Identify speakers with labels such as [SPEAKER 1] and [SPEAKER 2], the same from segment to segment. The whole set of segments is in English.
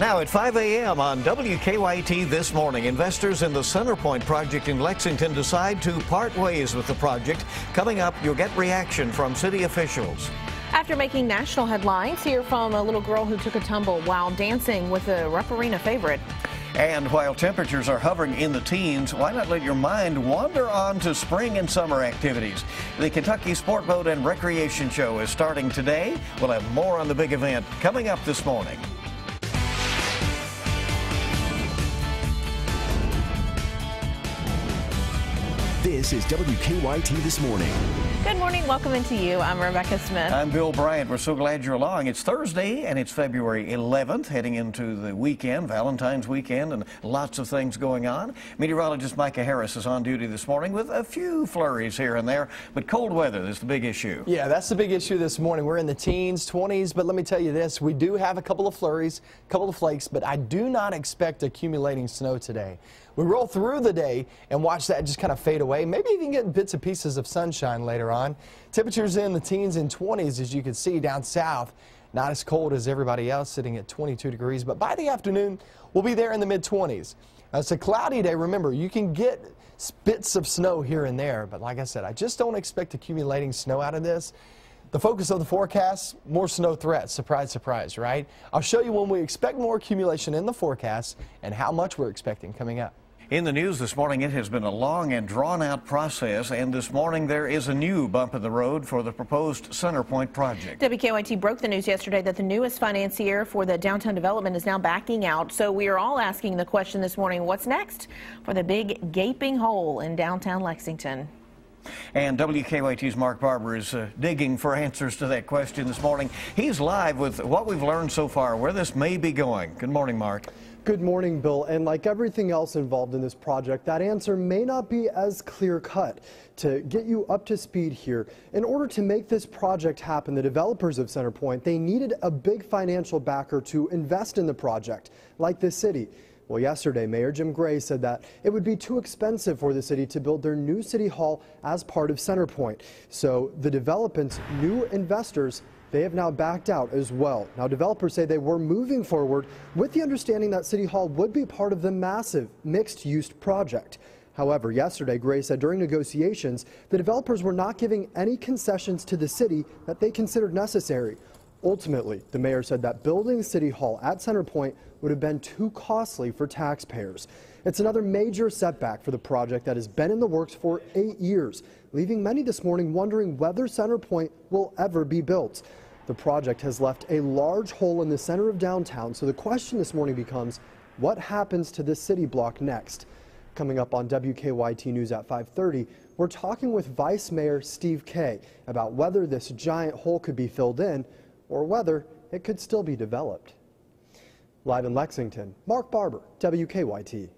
[SPEAKER 1] Now at 5 a.m. on WKYT this morning, investors in the Centerpoint project in Lexington decide to part ways with the project. Coming up, you'll get reaction from city officials.
[SPEAKER 2] After making national headlines, hear from a little girl who took a tumble while dancing with a Rupp Arena favorite.
[SPEAKER 1] And while temperatures are hovering in the teens, why not let your mind wander on to spring and summer activities? The Kentucky Sport Boat and Recreation Show is starting today. We'll have more on the big event coming up this morning.
[SPEAKER 3] This is WKYT This Morning.
[SPEAKER 2] Good morning. Welcome into you. I'm Rebecca Smith.
[SPEAKER 1] I'm Bill Bryant. We're so glad you're along. It's Thursday and it's February 11th, heading into the weekend, Valentine's weekend, and lots of things going on. Meteorologist Micah Harris is on duty this morning with a few flurries here and there, but cold weather is the big issue.
[SPEAKER 4] Yeah, that's the big issue this morning. We're in the teens, 20s, but let me tell you this. We do have a couple of flurries, a couple of flakes, but I do not expect accumulating snow today. We roll through the day and watch that just kind of fade away. Maybe even get bits and pieces of sunshine later on. Temperatures in the teens and 20s, as you can see down south. Not as cold as everybody else, sitting at 22 degrees. But by the afternoon, we'll be there in the mid-20s. It's a cloudy day. Remember, you can get bits of snow here and there. But like I said, I just don't expect accumulating snow out of this. The focus of the forecast, more snow threats. Surprise, surprise, right? I'll show you when we expect more accumulation in the forecast and how much we're expecting coming up.
[SPEAKER 1] In the news this morning, it has been a long and drawn-out process, and this morning there is a new bump in the road for the proposed Centerpoint project.
[SPEAKER 2] WKYT broke the news yesterday that the newest financier for the downtown development is now backing out. So we are all asking the question this morning, what's next for the big gaping hole in downtown Lexington?
[SPEAKER 1] And WKYT's Mark Barber is digging for answers to that question this morning. He's live with what we've learned so far, where this may be going. Good morning, Mark.
[SPEAKER 5] Good morning, Bill. And like everything else involved in this project, that answer may not be as clear-cut. To get you up to speed here, in order to make this project happen, the developers of Centerpoint, they needed a big financial backer to invest in the project, like the city. Well, yesterday, Mayor Jim Gray said that it would be too expensive for the city to build their new city hall as part of Centerpoint. So the development's new investors, they have now backed out as well. Now, developers say they were moving forward with the understanding that City Hall would be part of the massive mixed-use project. However, yesterday, Gray said during negotiations, the developers were not giving any concessions to the city that they considered necessary. Ultimately, the mayor said that building City Hall at Centerpoint would have been too costly for taxpayers. It's another major setback for the project that has been in the works for 8 years, leaving many this morning wondering whether Centerpoint will ever be built. The project has left a large hole in the center of downtown, so the question this morning becomes, what happens to this city block next? Coming up on WKYT News at 5:30, we're talking with Vice Mayor Steve Kay about whether this giant hole could be filled in or whether it could still be developed. Live in Lexington, Mark Barber, WKYT.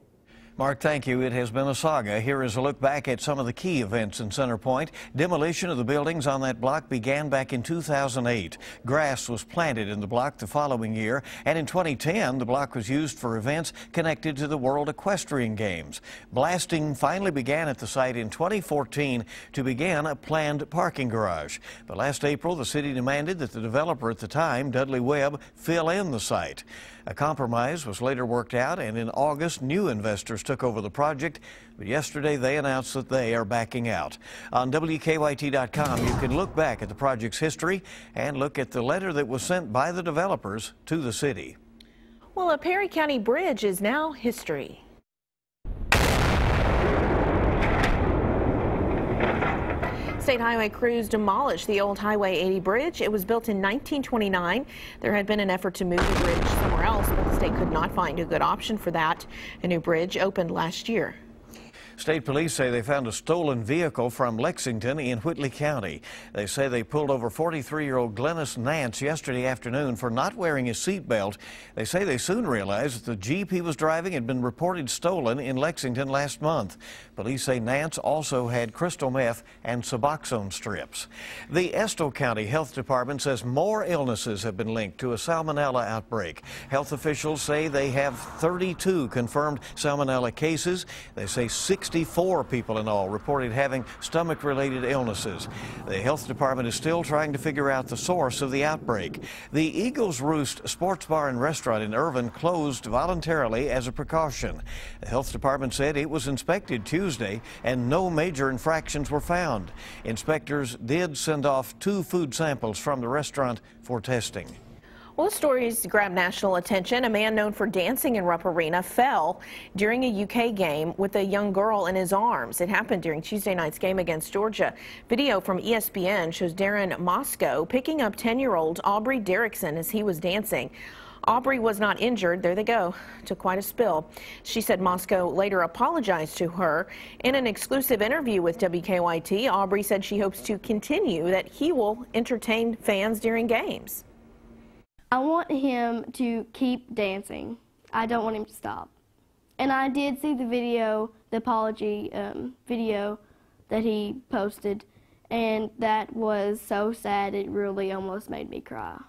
[SPEAKER 1] Mark, thank you. It has been a saga. Here is a look back at some of the key events in Centerpoint. Demolition of the buildings on that block began back in 2008. Grass was planted in the block the following year, and in 2010, the block was used for events connected to the World Equestrian Games. Blasting finally began at the site in 2014 to begin a planned parking garage. But last April, the city demanded that the developer at the time, Dudley Webb, fill in the site. A compromise was later worked out, and in August, new investors took over the project, but yesterday they announced that they are backing out. On WKYT.com, you can look back at the project's history and look at the letter that was sent by the developers to the city.
[SPEAKER 2] Well, a Perry County bridge is now history. State highway crews demolished the old Highway 80 bridge. It was built in 1929. There had been an effort to move the bridge somewhere else, but the state could not find a good option for that. A new bridge opened last year.
[SPEAKER 1] State police say they found a stolen vehicle from Lexington in Whitley County. They say they pulled over 43-year-old Glennis Nance yesterday afternoon for not wearing his seatbelt. They say they soon realized that the Jeep he was driving had been reported stolen in Lexington last month. Police say Nance also had crystal meth and Suboxone strips. The Estill County Health Department says more illnesses have been linked to a salmonella outbreak. Health officials say they have 32 confirmed salmonella cases. They say 6 64 people in all reported having stomach-related illnesses. The health department is still trying to figure out the source of the outbreak. The Eagles Roost sports bar and restaurant in Irvine closed voluntarily as a precaution. The health department said it was inspected Tuesday and no major infractions were found. Inspectors did send off 2 food samples from the restaurant for testing.
[SPEAKER 2] Well, stories grab national attention. A man known for dancing in Rupp Arena fell during a UK game with a young girl in his arms. It happened during Tuesday night's game against Georgia. Video from ESPN shows Darren Moscow picking up 10-year-old Aubrey Derrickson as he was dancing. Aubrey was not injured. There they go. Took quite a spill. She said Moscow later apologized to her. In an exclusive interview with WKYT, Aubrey said she hopes to continue, that he will entertain fans during games.
[SPEAKER 6] I want him to keep dancing. I don't want him to stop. And I did see the video, the apology video that he posted, and that was so sad it really almost made me cry.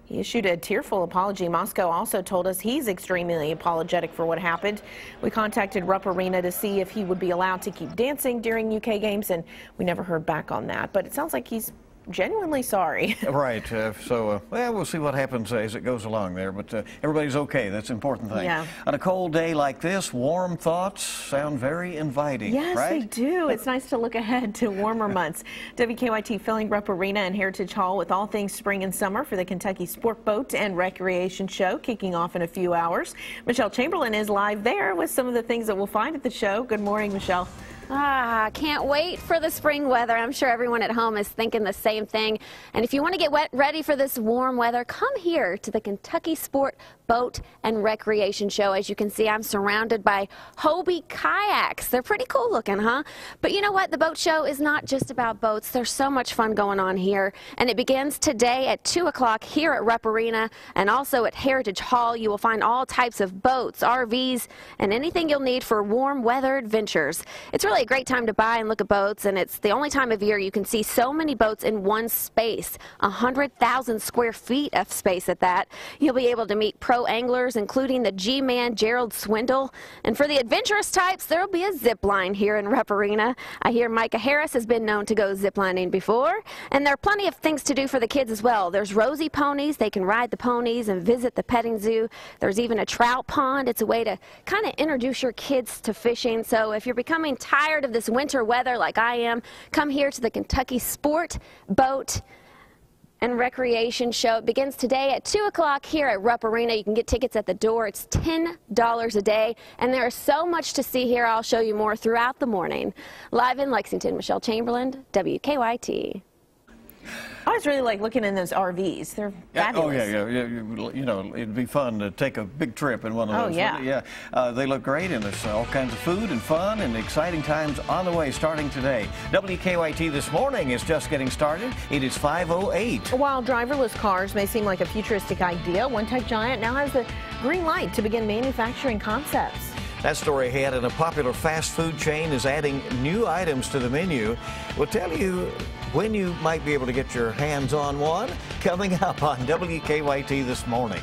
[SPEAKER 2] He issued a tearful apology. Moscow also told us he's extremely apologetic for what happened. We contacted Rupp Arena to see if he would be allowed to keep dancing during UK games, and we never heard back on that. But it sounds like he's genuinely sorry.
[SPEAKER 1] Right. Well, we'll see what happens as it goes along there. But everybody's okay. That's the important thing.
[SPEAKER 2] Yeah.
[SPEAKER 1] On a cold day like this, warm thoughts sound very inviting.
[SPEAKER 2] Yes,
[SPEAKER 1] right?
[SPEAKER 2] they do. It's nice to look ahead to warmer months. WKYT filling Rupp Arena and Heritage Hall with all things spring and summer for the Kentucky Sport Boat and Recreation Show, kicking off in a few hours. Michelle Chamberlain is live there with some of the things that we'll find at the show. Good morning, Michelle.
[SPEAKER 7] Can't wait for the spring weather. I'm sure everyone at home is thinking the same thing. And if you want to get ready for this warm weather, come here to the Kentucky Sport Boat and Recreation Show. As you can see, I'm surrounded by Hobie kayaks. They're pretty cool looking, huh? But you know what? The boat show is not just about boats. There's so much fun going on here. And it begins today at 2 o'clock here at Rupp Arena and also at Heritage Hall. You will find all types of boats, RVs, and anything you'll need for warm weather adventures. It's really a great time to buy and look at boats, and it's the only time of year you can see so many boats in one space, 100,000 square feet of space at that. You'll be able to meet pro anglers, including the G-Man Gerald Swindle, and for the adventurous types, there'll be a zip line here in Rupp Arena. I hear Micah Harris has been known to go zip lining before, and there are plenty of things to do for the kids as well. There's Rosie ponies. They can ride the ponies and visit the petting zoo. There's even a trout pond. It's a way to kind of introduce your kids to fishing. So if you're becoming tired of this winter weather like I am, come here to the Kentucky Sport, Boat, and Recreation Show. It begins today at 2 o'clock here at Rupp Arena. You can get tickets at the door. It's $10 a day, and there is so much to see here. I'll show you more throughout the morning. Live in Lexington, Michelle Chamberlain, WKYT.
[SPEAKER 2] I always really like looking in those RVs. They're fabulous.
[SPEAKER 1] Oh, yeah. You know, it'd be fun to take a big trip in one of those.
[SPEAKER 2] Oh, yeah.
[SPEAKER 1] Yeah. They look great, and there's all kinds of food and fun and exciting times on the way starting today. WKYT This Morning is just getting started. It is 5:08.
[SPEAKER 2] While driverless cars may seem like a futuristic idea, one tech giant now has the green light to begin manufacturing concepts.
[SPEAKER 1] That story ahead, and a popular fast food chain is adding new items to the menu. We'll tell you when you might be able to get your hands on one, coming up on WKYT This Morning.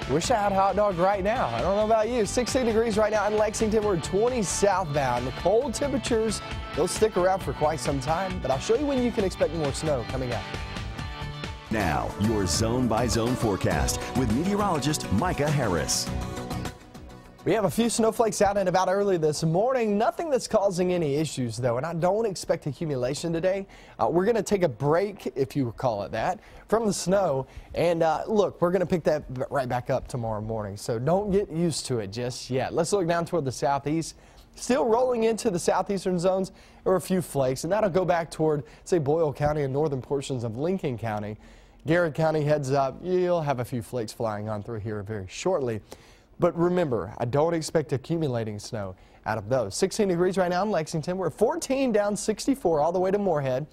[SPEAKER 4] Wish I had a hot dog right now. I don't know about you. 16 degrees right now in Lexington. We're 20 southbound. The cold temperatures, they'll stick around for quite some time, but I'll show you when you can expect more snow coming up.
[SPEAKER 3] Now, your zone-by-zone forecast with meteorologist Micah Harris.
[SPEAKER 4] We have a few snowflakes out and about early this morning. Nothing that's causing any issues, though, and I don't expect accumulation today. We're going to take a break, if you call it that, from the snow. And look, we're going to pick that right back up tomorrow morning, so don't get used to it just yet. Let's look down toward the southeast. Still rolling into the southeastern zones. There are a few flakes, and that'll go back toward, say, Boyle County and northern portions of Lincoln County. Garrett County heads up. You'll have a few flakes flying on through here very shortly. But remember, I don't expect accumulating snow out of those. 16 degrees right now in Lexington. We're 14 down 64 all the way to Moorhead.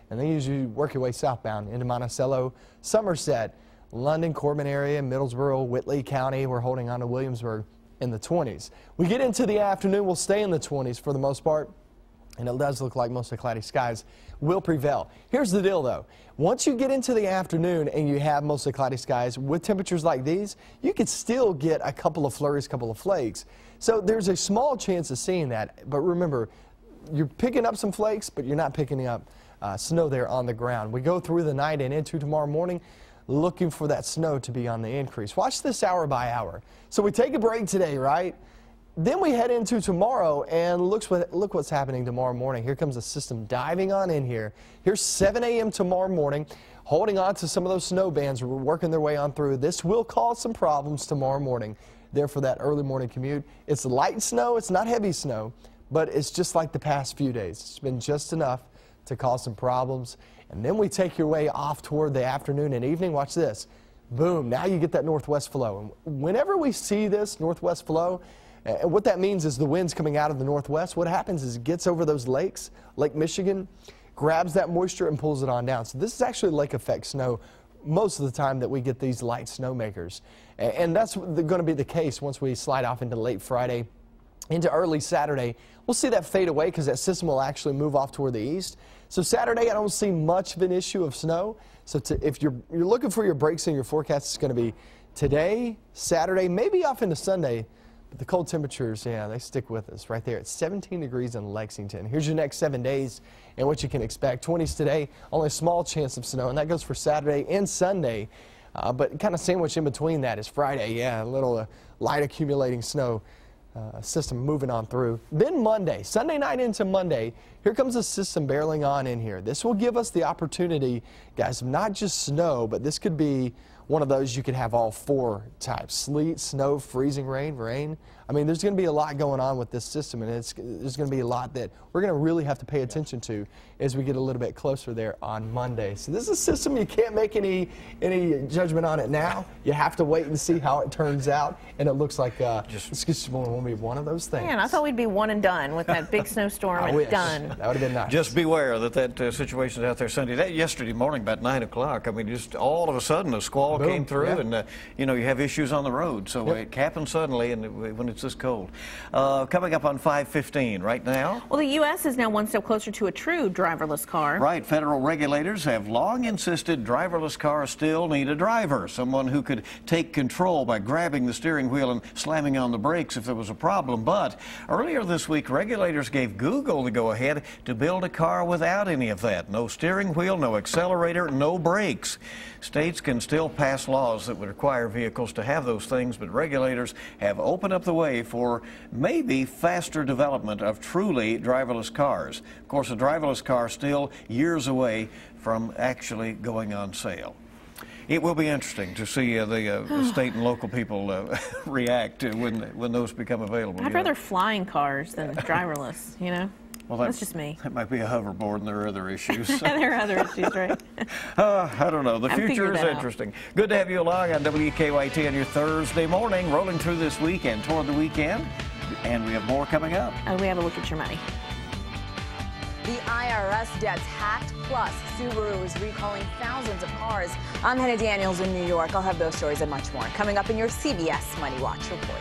[SPEAKER 4] And then usually work your way southbound into Monticello, Somerset, London, Corbin area, Middlesboro, Whitley County. We're holding on to Williamsburg in the 20s. We get into the afternoon, we'll stay in the 20s for the most part. And it does look like mostly cloudy skies will prevail. Here's the deal, though. Once you get into the afternoon and you have mostly cloudy skies with temperatures like these, you could still get a couple of flurries, couple of flakes. So there's a small chance of seeing that. But remember, you're picking up some flakes, but you're not picking up snow there on the ground. We go through the night and into tomorrow morning looking for that snow to be on the increase. Watch this hour by hour. So we take a break today, right? Then we head into tomorrow, and look what's happening tomorrow morning. Here comes a system diving on in here. Here's 7 a.m. tomorrow morning, holding on to some of those snow bands, working their way on through. This will cause some problems tomorrow morning there for that early morning commute. It's light snow. It's not heavy snow, but it's just like the past few days. It's been just enough to cause some problems. And then we take your way off toward the afternoon and evening. Watch this. Boom. Now you get that northwest flow. And whenever we see this northwest flow, what that means is the wind's coming out of the northwest. What happens is it gets over those lakes, Lake Michigan, grabs that moisture and pulls it on down. So this is actually lake effect snow most of the time that we get these light snow makers. And that's going to be the case once we slide off into late Friday, into early Saturday. We'll see that fade away because that system will actually move off toward the east. So Saturday, I don't see much of an issue of snow. So if you're looking for your breaks in your forecast, it's going to be today, Saturday, maybe off into Sunday. But the cold temperatures, yeah, they stick with us right there. It's 17 degrees in Lexington. Here's your next 7 days and what you can expect. 20s today, only a small chance of snow, and that goes for Saturday and Sunday. But kind of sandwiched in between that is Friday. Yeah, a little light accumulating snow system moving on through. Then Monday, Sunday night into Monday, here comes a system barreling on in here. This will give us the opportunity, guys, of not just snow, but this could be one of those you could have all four types: sleet, snow, freezing rain. I mean, there's going to be a lot going on with this system, and there's going to be a lot that we're going to really have to pay attention to as we get a little bit closer there on Monday. So this is a system you can't make any judgment on it now. You have to wait and see how it turns out, and it looks like this just won't be one of those things.
[SPEAKER 2] Man, I thought we'd be one and done with that big snowstorm and done.
[SPEAKER 1] That would have been nice. Just beware that situation's out there Sunday. Yesterday morning about 9 o'clock, I mean, just all of a sudden a squall came through, and you know, you have issues on the road. So it happens suddenly, and when it's this cold. Coming up on 5:15 right now.
[SPEAKER 2] Well, the U.S. is now one step closer to a true driverless car.
[SPEAKER 1] Right. Federal regulators have long insisted driverless cars still need a driver, someone who could take control by grabbing the steering wheel and slamming on the brakes if there was a problem. But earlier this week, regulators gave Google the go-ahead to build a car without any of that. No steering wheel, no accelerator, no brakes. States can still pass laws that would require vehicles to have those things, but regulators have opened up the way for maybe faster development of truly driverless cars. Of course, a driverless car still years away from actually going on sale. It will be interesting to see the state and local people react when those become available.
[SPEAKER 2] I'd rather flying cars than driverless, you know?
[SPEAKER 1] Well,
[SPEAKER 2] that's just me.
[SPEAKER 1] That might be a hoverboard, and there are other issues.
[SPEAKER 2] There are other issues, right?
[SPEAKER 1] I don't know. The future is interesting. Good to have you along on WKYT on your Thursday morning, rolling through this weekend toward the weekend, and we have more coming up.
[SPEAKER 2] And we have a look at your money.
[SPEAKER 8] The IRS gets hacked, plus Subaru is recalling thousands of cars. I'm Hannah Daniels in New York. I'll have those stories and much more coming up in your CBS Money Watch report.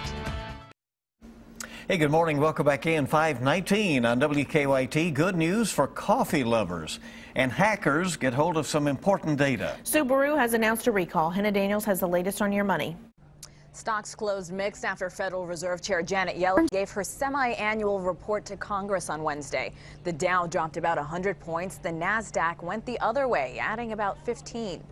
[SPEAKER 1] Hey, good morning. Welcome back in. 5:19 on WKYT. Good news for coffee lovers. And hackers get hold of some important data.
[SPEAKER 2] Subaru has announced a recall. Hannah Daniels has the latest on your money.
[SPEAKER 8] Stocks closed mixed after Federal Reserve Chair Janet Yellen gave her semi-annual report to Congress on Wednesday. The Dow dropped about 100 points. The NASDAQ went the other way, adding about 15.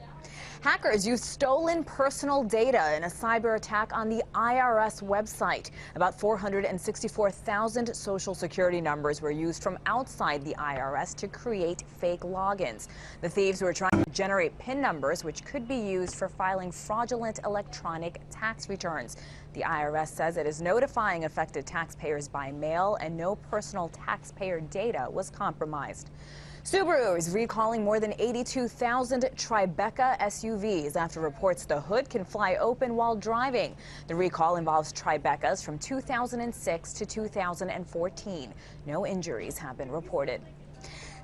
[SPEAKER 8] Hackers used stolen personal data in a cyber attack on the IRS website. About 464,000 Social Security numbers were used from outside the IRS to create fake logins. The thieves were trying to generate PIN numbers, which could be used for filing fraudulent electronic tax returns. The IRS says it is notifying affected taxpayers by mail, and no personal taxpayer data was compromised. Subaru is recalling more than 82,000 Tribeca SUVs after reports the hood can fly open while driving. The recall involves Tribecas from 2006 to 2014. No injuries have been reported.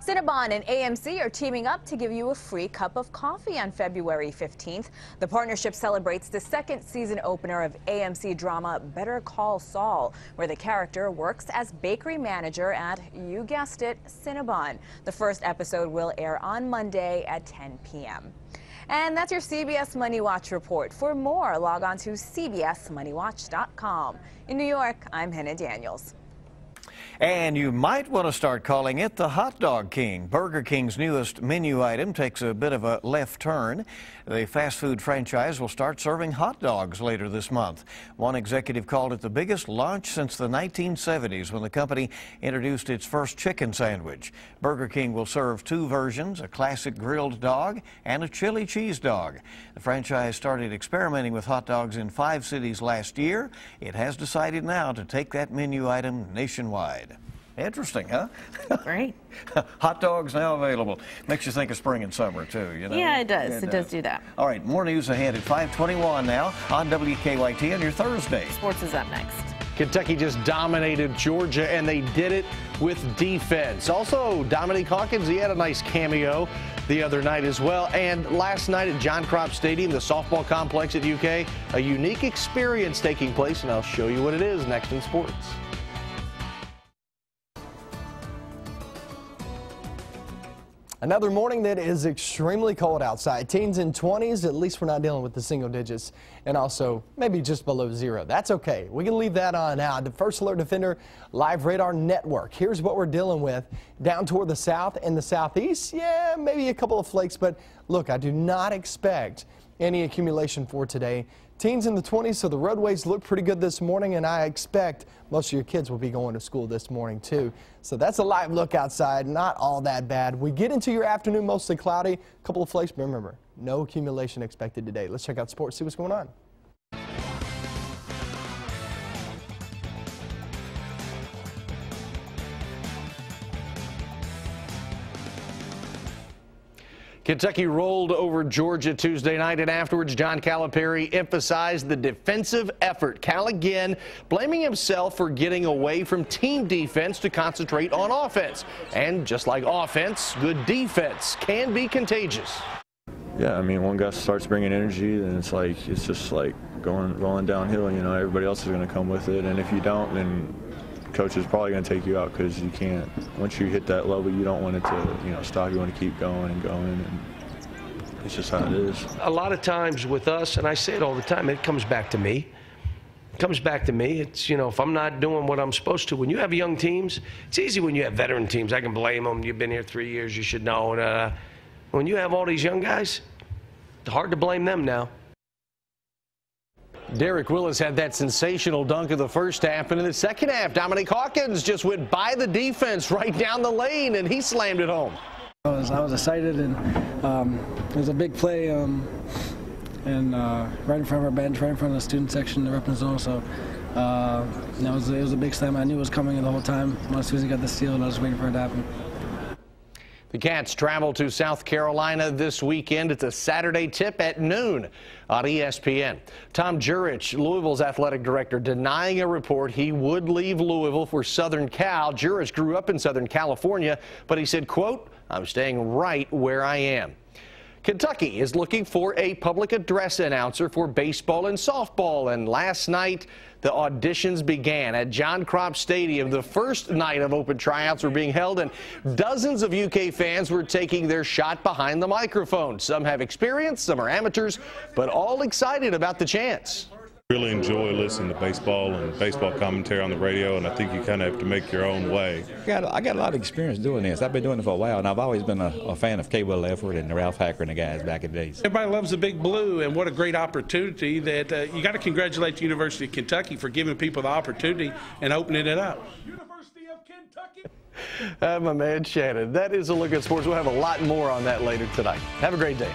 [SPEAKER 8] Cinnabon and AMC are teaming up to give you a free cup of coffee on February 15th. The partnership celebrates the second season opener of AMC drama Better Call Saul, where the character works as bakery manager at, you guessed it, Cinnabon. The first episode will air on Monday at 10 p.m. And that's your CBS Money Watch report. For more, log on to cbsmoneywatch.com. In New York, I'm Hannah Daniels.
[SPEAKER 1] And you might want to start calling it the Hot Dog King. Burger King's newest menu item takes a bit of a left turn. The fast food franchise will start serving hot dogs later this month. One executive called it the biggest launch since the 1970s when the company introduced its first chicken sandwich. Burger King will serve two versions, a classic grilled dog and a chili cheese dog. The franchise started experimenting with hot dogs in 5 cities last year. It has decided now to take that menu item nationwide. Interesting, huh?
[SPEAKER 2] Great.
[SPEAKER 1] Hot dogs now available. Makes you think of spring and summer, too, you know?
[SPEAKER 2] Yeah, it does. It does do that.
[SPEAKER 1] All right, more news ahead at 5:21 now on WKYT on your Thursday.
[SPEAKER 2] Sports is up next.
[SPEAKER 9] Kentucky just dominated Georgia, and they did it with defense. Also, Dominique Hawkins, he had a nice cameo the other night as well. And last night at John Crop Stadium, the softball complex at UK, a unique experience taking place, and I'll show you what it is next in sports.
[SPEAKER 4] Another morning that is extremely cold outside. Teens and 20s, at least we're not dealing with the single digits, and also maybe just below zero. That's okay. We can leave that on out. The First Alert Defender Live Radar Network. Here's what we're dealing with down toward the south and the southeast. Yeah, maybe a couple of flakes, but look, I do not expect any accumulation for today. Teens in the 20s, so the roadways look pretty good this morning, and I expect most of your kids will be going to school this morning too. So that's a live look outside, not all that bad. We get into your afternoon, mostly cloudy, a couple of flakes, but remember, no accumulation expected today. Let's check out sports, see what's going on.
[SPEAKER 9] Kentucky rolled over Georgia Tuesday night, and afterwards John Calipari emphasized the defensive effort. Cal again blaming himself for getting away from team defense to concentrate on offense. And just like offense, good defense can be contagious.
[SPEAKER 10] Yeah, I mean, one guy starts bringing energy, then it's just like rolling downhill. You know, everybody else is going to come with it, and if you don't, then coach is probably going to take you out because you can't. Once you hit that level, you don't want it to, stop. You want to keep going and going, and it's just how it is.
[SPEAKER 11] A lot of times with us, and I say it all the time, it comes back to me. It comes back to me. It's, if I'm not doing what I'm supposed to. When you have young teams, it's easy when you have veteran teams. I can blame them. You've been here 3 years. You should know. When you have all these young guys, it's hard to blame them now.
[SPEAKER 9] Derek Willis had that sensational dunk of the first half, and in the second half, Dominique Hawkins just went by the defense right down the lane, and he slammed it home.
[SPEAKER 12] I was excited, and it was a big play, and right in front of our bench, right in front of the student section, the repping zone. So it was a big slam. I knew it was coming the whole time. As soon as he got the steal, I was waiting for it to happen.
[SPEAKER 9] The Cats travel to South Carolina this weekend. It's a Saturday tip at noon on ESPN. Tom Jurich, Louisville's athletic director, denying a report he would leave Louisville for Southern Cal. Jurich grew up in Southern California, but he said, quote, "I'm staying right where I am." Kentucky is looking for a public address announcer for baseball and softball, and last night the auditions began at John Crop Stadium. The first night of open tryouts were being held, and dozens of UK fans were taking their shot behind the microphone. Some have experience, some are amateurs, but all excited about the chance.
[SPEAKER 13] Really enjoy listening to baseball and baseball commentary on the radio, and I think you kind of have to make your own way.
[SPEAKER 14] I got a lot of experience doing this. I've been doing it for a while, and I've always been a fan of K. Will Lefford and Ralph Hacker and the guys back in the days.
[SPEAKER 15] Everybody loves the Big Blue, and what a great opportunity that you got to congratulate the University of Kentucky for giving people the opportunity and opening it up. University of Kentucky.
[SPEAKER 9] My man Shannon. That is a look at sports. We'll have a lot more on that later tonight. Have a great day.